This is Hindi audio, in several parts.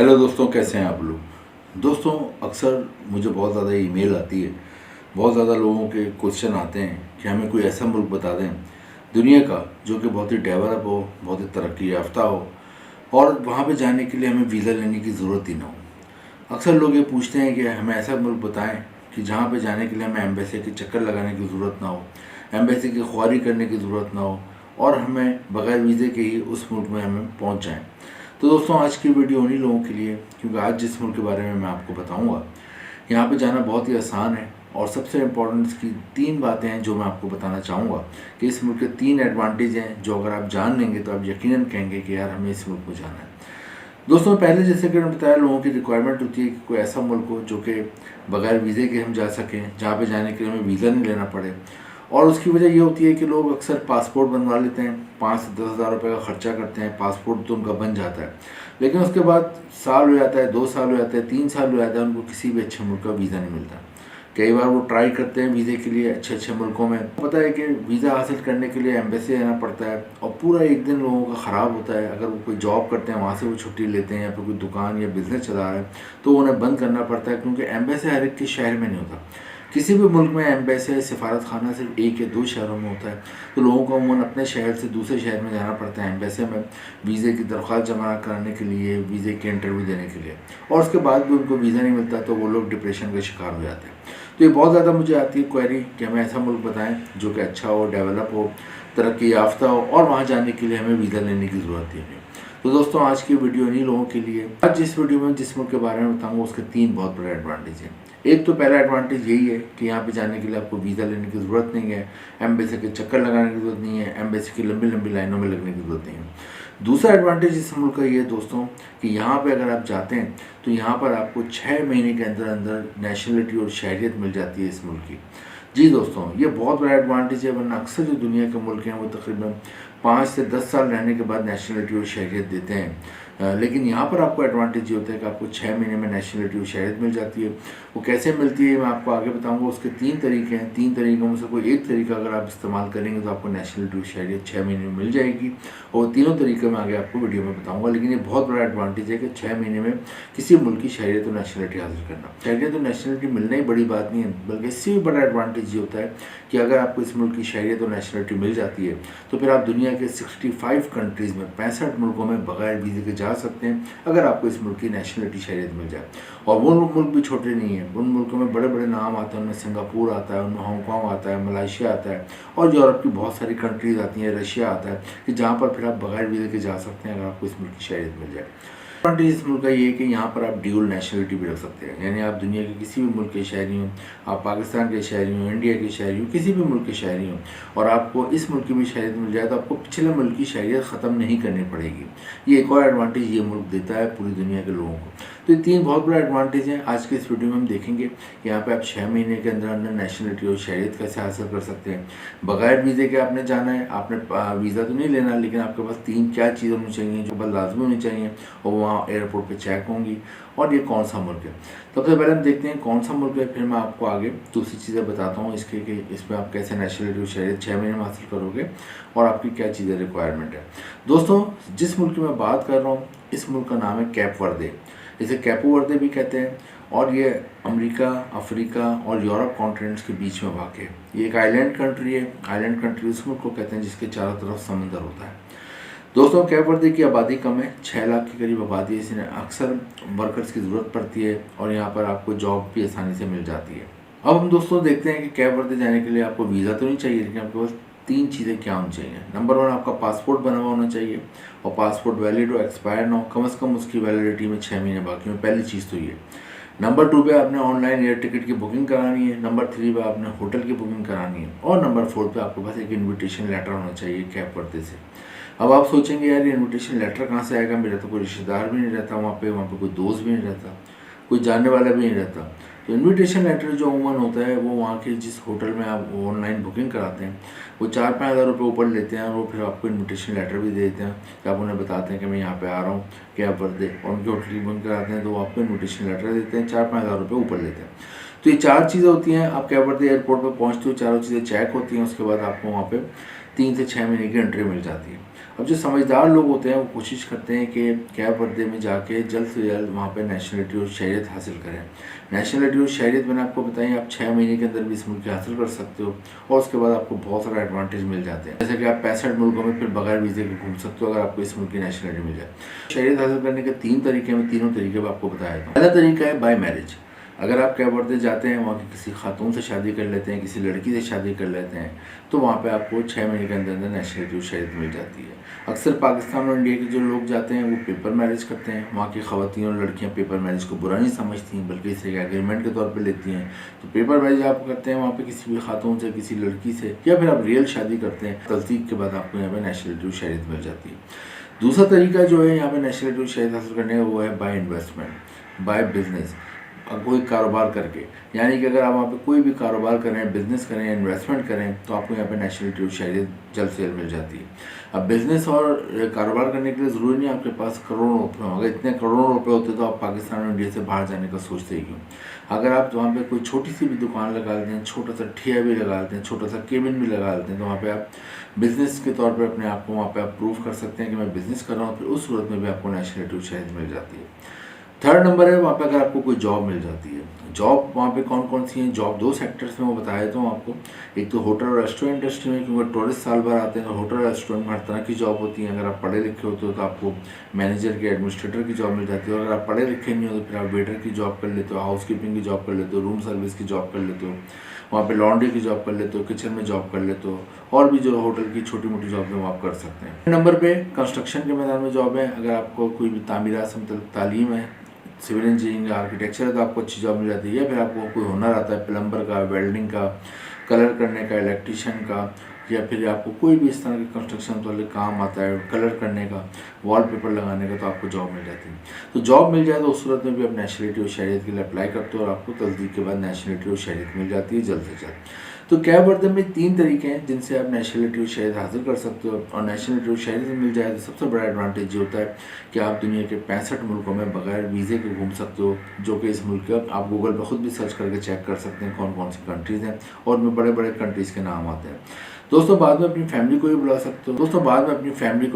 हेलो दोस्तों, कैसे हैं आप लोग। दोस्तों, अक्सर मुझे बहुत ज़्यादा ईमेल आती है। बहुत ज़्यादा लोगों के क्वेश्चन आते हैं कि हमें कोई ऐसा मुल्क बता दें दुनिया का जो कि बहुत ही डेवलप हो, बहुत ही तरक्की याफ्ता हो और वहाँ पे जाने के लिए हमें वीज़ा लेने की ज़रूरत ही ना हो। अक्सर लोग ये पूछते हैं कि हमें ऐसा मुल्क बताएं कि जहाँ पे जाने के लिए हमें एम्बेसी के चक्कर लगाने की ज़रूरत ना हो, एम्बेसी की ख्वारी करने की ज़रूरत ना हो और हमें बग़ैर वीज़े के ही उस मुल्क में हमें पहुँच जाएँ। तो दोस्तों, आज की वीडियो उन्हीं लोगों के लिए, क्योंकि आज जिस मुल्क के बारे में मैं आपको बताऊंगा यहाँ पे जाना बहुत ही आसान है और सबसे इम्पोर्टेंट इसकी 3 बातें हैं जो मैं आपको बताना चाहूँगा कि इस मुल्क के 3 एडवांटेज हैं जो अगर आप जान लेंगे तो आप यकीनन कहेंगे कि यार हमें इस मुल्क में जाना है। दोस्तों, पहले जैसे कि मैंने बताया, लोगों की रिक्वायरमेंट होती है कि कोई ऐसा मुल्क हो जो कि बगैर वीज़े के हम जा सकें, जहाँ पे जाने के लिए हमें वीज़ा नहीं लेना पड़े। और उसकी वजह ये होती है कि लोग अक्सर पासपोर्ट बनवा लेते हैं, 5 से 10 हज़ार रुपये का खर्चा करते हैं, पासपोर्ट तो उनका बन जाता है, लेकिन उसके बाद साल हो जाता है, 2 साल हो जाते हैं, 3 साल हो जाता है, उनको किसी भी अच्छे मुल्क का वीज़ा नहीं मिलता। कई बार वो ट्राई करते हैं वीज़े के लिए अच्छे अच्छे मुल्कों में, पता है कि वीज़ा हासिल करने के लिए एम्बेसी आना पड़ता है और पूरा एक दिन लोगों का ख़राब होता है। अगर वो कोई जॉब करते हैं, वहाँ से वो छुट्टी लेते हैं या फिर कोई दुकान या बिज़नेस चला रहे हैं तो उन्हें बंद करना पड़ता है, क्योंकि एम्बेसी हर एक के शहर में नहीं होता। किसी भी मुल्क में एम्बेसी सिफारत खाना सिर्फ 1 या 2 शहरों में होता है, तो लोगों को अमूमन अपने शहर से दूसरे शहर में जाना पड़ता है एम्बेसी में वीज़े की दरख्वास्त जमा कराने के लिए, वीज़े के इंटरव्यू देने के लिए, और उसके बाद भी उनको वीज़ा नहीं मिलता तो वो लोग डिप्रेशन का शिकार हो जाते हैं। तो ये बहुत ज़्यादा मुझे आती है क्वेरी कि हमें ऐसा मुल्क बताएं जो कि अच्छा हो, डेवलप हो, तरक्की याफ्ता हो और वहाँ जाने के लिए हमें वीज़ा लेने की ज़रूरत ही नहीं। तो दोस्तों, आज की वीडियो इन्हीं लोगों के लिए। आज जिस वीडियो में जिस मुल्क के बारे में बताऊंगा उसके 3 बहुत बड़े एडवांटेज हैं। एक तो पहला एडवांटेज यही है कि यहाँ पे जाने के लिए आपको वीज़ा लेने की ज़रूरत नहीं है, एम्बेसी के चक्कर लगाने की ज़रूरत नहीं है, एम्बेसी की लंबी लंबी लाइनों में लगने की ज़रूरत नहीं है। दूसरा एडवांटेज इस मुल्क का ये है दोस्तों कि यहाँ पे अगर आप जाते हैं तो यहाँ पर आपको 6 महीने के अंदर अंदर नेशनलिटी और शहरियत मिल जाती है इस मुल्क की। जी दोस्तों, ये बहुत बड़ा एडवांटेज है, वरना अक्सर जो दुनिया के मुल्क हैं वो तकरीबन 5 से 10 साल रहने के बाद नेशनलिटी और शहरियत देते हैं, लेकिन यहाँ पर आपको एडवांटेज ये होता है कि आपको 6 महीने में नेशनलिटी और शहरियत मिल जाती है। वो कैसे मिलती है मैं आपको आगे बताऊंगा। उसके 3 तरीके हैं। 3 तरीकों में से कोई एक तरीका अगर आप इस्तेमाल करेंगे तो आपको नेशनलिटी और शहरियत 6 महीने में मिल जाएगी, और तीनों तरीके मैं आगे आपको वीडियो में बताऊँगा। लेकिन ये बहुत बड़ा एडवांटेज है कि 6 महीने में किसी मुल्क की शहरियत और नेशनलिटी हासिल करना। शहरियत और नेशनलिटी मिलना ही बड़ी बात नहीं है, बल्कि इससे भी बड़ा एडवांटेज ये होता है कि अगर आपको इस मुल्क की शहरियत और नेशनलिटी मिल जाती है तो फिर आप दुनिया के 65 कंट्रीज़ में, 65 मुल्कों में बगैर वीज़े के जा सकते हैं अगर आपको इस मुल्क की नेशनलिटी शहरियत मिल जाए। और वो मुल्क भी छोटे नहीं हैं, उन मुल्कों में बड़े बड़े नाम आते हैं। उनमें सिंगापुर आता है, उनमें हांगकॉन्ग आता है, मलेशिया आता है और यूरोप की बहुत सारी कंट्रीज़ आती हैं, रशिया आता है, कि जहाँ पर फिर आप बगैर वीज़े के जा सकते हैं अगर आपको इस मुल्क की शहरियत मिल जाए। एडवांटेज इस मुल्क का ये है कि यहाँ पर आप ड्यूल नेशनलिटी भी रख सकते हैं, यानी आप दुनिया के किसी भी मुल्क के शहरी हों, आप पाकिस्तान के शहरी हों, इंडिया के शहरी हों, किसी भी मुल्क के शहरी हों, और आपको इस मुल्क की भी शहरियत मिल जाए तो आपको पिछले मुल्क की शहरियत ख़त्म नहीं करनी पड़ेगी। ये एक और एडवांटेज ये मुल्क देता है पूरी दुनिया के लोगों को। तो ये 3 बहुत बड़ा एडवांटेज हैं। आज के इस वीडियो में हम देखेंगे यहाँ पे आप 6 महीने के अंदर अंदर नेशनलिटी और शहरियत कैसे हासिल कर सकते हैं। बगैर वीज़े के आपने जाना है, आपने वीज़ा तो नहीं लेना, लेकिन आपके पास 3 क्या चीज़ होनी चाहिए जो बस लाजमी होनी चाहिए, और वहाँ एयरपोर्ट पे चेक होंगी, और ये कौन सा मुल्क है। सबसे पहले हम देखते हैं कौन सा मुल्क है, फिर मैं आपको आगे दूसरी चीज़ें बताता हूँ इसके कि इसमें आप कैसे नेशनलिटी और शहरियत 6 महीने में हासिल करोगे और आपकी क्या चीज़ें रिक्वायरमेंट है। दोस्तों, जिस मुल्क की मैं बात कर रहा हूँ इस मुल्क का नाम है कैप वर्दे। इसे कैपो वर्दे भी कहते हैं, और ये अमेरिका, अफ्रीका और यूरोप कॉन्टिनेंट्स के बीच में वाक़ है। ये एक आइलैंड कंट्री है। आइलैंड कंट्री उस मुल्क को कहते हैं जिसके चारों तरफ समंदर होता है। दोस्तों, कैप वर्दे की आबादी कम है, 6 लाख के करीब आबादी है। इसमें अक्सर वर्कर्स की ज़रूरत पड़ती है और यहाँ पर आपको जॉब भी आसानी से मिल जाती है। अब हम दोस्तों देखते हैं कि कैप वर्दे जाने के लिए आपको वीज़ा तो नहीं चाहिए, लेकिन आपके पास 3 चीज़ें क्या होनी चाहिए। नंबर 1, आपका पासपोर्ट बना हुआ होना चाहिए, और पासपोर्ट वैलिड और एक्सपायर ना हो, कम से कम उसकी वैलिडिटी में 6 महीने बाकी हो। पहली चीज़ तो ये। नंबर 2 पे आपने ऑनलाइन एयर टिकट की बुकिंग करानी है। नंबर 3 पे आपने होटल की बुकिंग करानी है, और नंबर 4 पे आपके पास एक इन्विटेशन लेटर होना चाहिए कैप वर्दे से। अब आप सोचेंगे यार ये इन्विटेशन लेटर कहाँ से आएगा, मेरा तो कोई रिश्तेदार भी नहीं रहता वहाँ पे कोई दोस्त भी नहीं रहता, कोई जानने वाला भी नहीं रहता। तो इन्विटेशन लेटर जो अमूमन होता है वो वहाँ के जिस होटल में आप ऑनलाइन बुकिंग कराते हैं वो 4-5 हज़ार रुपये ऊपर लेते हैं, और वो फिर आपको इन्विटेशन लेटर भी दे देते हैं कि आप उन्हें बताते हैं कि मैं यहाँ पे आ रहा हूँ कैप वर्दे, और उनके होटल की बुकिंग कराते हैं तो वो आपको इन्विटेशन लेटर देते हैं, 4-5 हज़ार रुपये ऊपर लेते हैं। तो ये 4 चीज़ें होती हैं। आप कैप वर्दे एयरपोर्ट पर पहुँचते हो, चारों चीज़ें चेक होती हैं, उसके बाद आपको वहाँ पर 3 से 6 महीने की एंट्री मिल जाती है। अब जो समझदार लोग होते हैं वो कोशिश करते हैं कि कैब वर्दे में जाके जल्द से जल्द वहाँ पे नेशनलिटी और शहरियत हासिल करें। नेशनलिटी और शहरियत मैंने आपको बताई, आप 6 महीने के अंदर भी इस मुल्क की हासिल कर सकते हो और उसके बाद आपको बहुत सारा एडवांटेज मिल जाते हैं, जैसे कि आप 65 मुल्कों में फिर बगैर वीज़े के घूम सकते हो अगर आपको इस मुल्क की नेशनलिटी मिल जाए। शहरियत हासिल करने के 3 तरीके हैं, तीनों तरीके मैं आपको बताया था। पहला तरीका है बाय मैरिज। अगर आप कैब वर्दे जाते हैं, वहाँ की किसी खातून से शादी कर लेते हैं, किसी लड़की से शादी कर लेते हैं, तो वहाँ पे आपको 6 महीने के अंदर अंदर नेशनलिटी और शहरियत मिल जाती है। अक्सर पाकिस्तान और इंडिया के जो लोग जाते हैं वो पेपर मैरिज करते हैं। वहाँ की ख़वातीन और लड़कियाँ पेपर मैरिज को बुरा नहीं समझती, बल्कि इसे एग्रीमेंट के तौर पर लेती हैं। तो पेपर मैरिज आप करते हैं वहाँ पर किसी भी खातून से, किसी लड़की से, या फिर आप रियल शादी करते हैं, तस्दीक के बाद आपको यहाँ पर नेशनलिटी और शहरियत मिल जाती है। दूसरा तरीका जो है यहाँ पर नेशनलिटी और शहरियत हासिल करने का, वो है बाय इन्वेस्टमेंट, बाय बिजनेस, कोई कारोबार करके। यानी कि अगर आप वहाँ पे कोई भी कारोबार करें, बिजनेस करें, इन्वेस्टमेंट करें, तो आपको यहाँ पे नेशनलिटी और शहरियत जल्द से जल्द मिल जाती है। अब बिजनेस और कारोबार करने के लिए ज़रूरी नहीं आपके पास करोड़ों रुपये हों। अगर इतने करोड़ों रुपये होते तो आप पाकिस्तान और इंडिया से बाहर जाने का सोचते ही क्यों। अगर आप वहाँ पे कोई छोटी सी भी दुकान लगा लेते हैं, छोटा सा ठिया भी लगा लेते हैं, छोटा सा केबिन भी लगा लेते हैं, तो वहाँ पे आप बिज़नेस के तौर पर अपने आप को वहाँ पे आप प्रूव कर सकते हैं कि मैं बिज़नेस कर रहा हूँ। फिर उस सूरत में भी आपको नेशनलिटी और शहरियत मिल जाती है। थर्ड नंबर है वहाँ पे अगर आपको कोई जॉब मिल जाती है। जॉब वहाँ पे कौन कौन सी हैं जॉब, 2 सेक्टर्स में वो बताया देता हूँ आपको। एक तो होटल और रेस्टोरेंट इंडस्ट्री में, क्योंकि टूरिस्ट साल भर आते हैं, तो होटल रेस्टोरेंट में हर तरह की जॉब होती है। अगर आप पढ़े लिखे होते हो तो आपको मैनेजर की, एडमिनिस्ट्रेटर की जॉब मिल जाती है। और अगर आप पढ़े लिखे नहीं हो तो फिर आप वेटर की जॉब कर लेते हो, हाउस कीपिंग की जॉब कर लेते हो, रूम सर्विस की जॉब कर लेते हो, वहाँ पे लॉन्ड्री की जॉब कर लेते हो, किचन में जॉब कर लेते हो, और भी जो होटल की छोटी मोटी जॉब है वो आप कर सकते हैं। नंबर पे कंस्ट्रक्शन के मैदान में जॉब है। अगर आपको कोई भी तामीरात से मतलब तालीम है, सिविल इंजीनियरिंग, आर्किटेक्चर है, तो आपको अच्छी जॉब मिल जाती है। फिर आपको कोई हुनर आता है प्लम्बर का, वेल्डिंग का, कलर करने का, इलेक्ट्रिशियन का, या फिर आपको कोई भी इस तरह के कंस्ट्रक्शन वाले काम आता है, कलर करने का, वॉलपेपर लगाने का, तो आपको जॉब मिल जाती है। तो जॉब मिल जाए तो उस सूरत में भी आप नेशनलिटी और शहरियत के लिए अप्लाई करते हो और आपको तस्दीक के बाद नेशनलिटी और शहरियत मिल जाती है जल्द से जल्द। तो कैब वर्दे में 3 तरीके हैं जिनसे आप नेशनलिटी और शहरियत हासिल कर सकते हो। और नेशनलिटी और शहरियत मिल जाए तो सबसे बड़ा एडवांटेज ये होता है कि आप दुनिया के 65 मुल्कों में बगैर वीज़े के घूम सकते हो, जो कि इस मुल्क के आप गूगल पर ख़ुद भी सर्च करके चेक कर सकते हैं कौन कौन सी कंट्रीज़ हैं, और उनमें बड़े बड़े कंट्रीज़ के नाम आते हैं। दोस्तों बाद में अपनी फैमिली को भी बुला सकते हो,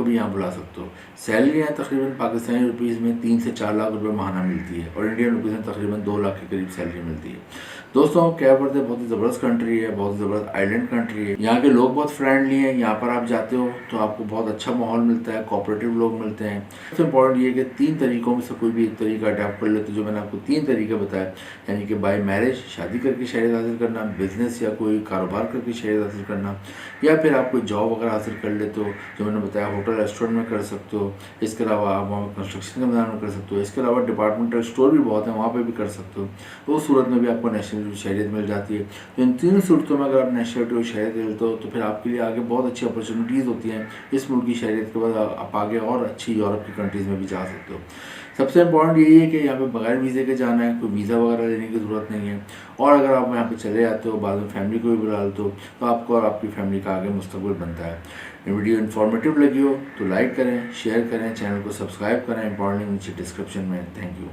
भी यहाँ बुला सकते हो। सैलरियाँ तकरीबन पाकिस्तानी रुपीज़ में 3 से 4 लाख रुपए माहाना मिलती है, और इंडियन रुपीज़ में तकरीबन 2 लाख के करीब सैलरी मिलती है। दोस्तों कैब वर्दे बहुत ही ज़बरदस्त कंट्री है, बहुत ज़बरदस्त आइलैंड कंट्री है। यहाँ के लोग बहुत फ्रेंडली हैं। यहाँ पर आप जाते हो तो आपको बहुत अच्छा माहौल मिलता है, कोऑपरेटिव लोग मिलते हैं। सबसे इम्पोर्टेंट ये है कि 3 तरीकों में से कोई भी एक तरीका अडॉप्ट कर लेते, जो मैंने आपको 3 तरीके बताए, यानी कि बाय मैरिज, शादी करके शहरियत हासिल करना, बिजनेस या कोई कारोबार करके शहरियत हासिल करना, या फिर आप कोई जॉब अगर हासिल कर लेते हो, जो मैंने बताया होटल रेस्टोरेंट में कर सकते हो। इसके अलावा आप वहाँ कंस्ट्रक्शन के मैदान में कर सकते हो। इसके अलावा डिपार्टमेंटल स्टोर भी बहुत है, वहाँ पर भी कर सकते हो। तो उस सूरत में भी आपको नेशनल शहरियत मिल जाती है। तो इन 3 सूरतों में अगर आप नेशनलिटी और शहरियत लेते हो तो फिर आपके लिए आगे बहुत अच्छी अपॉर्चुनिटीज़ होती हैं। इस मुल्क की शहरियत के बाद आप आगे और अच्छी यूरोप की कंट्रीज़ में भी जा सकते हो। सबसे इम्पोर्टेंट यही है कि यहाँ पे बगैर वीज़े के जाना है, कोई वीज़ा वगैरह लेने की ज़रूरत नहीं है। और अगर आप यहाँ पे चले जाते हो, बाद में फैमिली को भी बुला लेते हो, तो आपको और आपकी फैमिली का आगे मुस्तकबिल बनता है। वीडियो इन्फॉर्मेटिव लगी हो तो लाइक करें, शेयर करें, चैनल को सब्सक्राइब करें। इंपॉर्टेंट नीचे डिस्क्रिप्शन में। Thank you.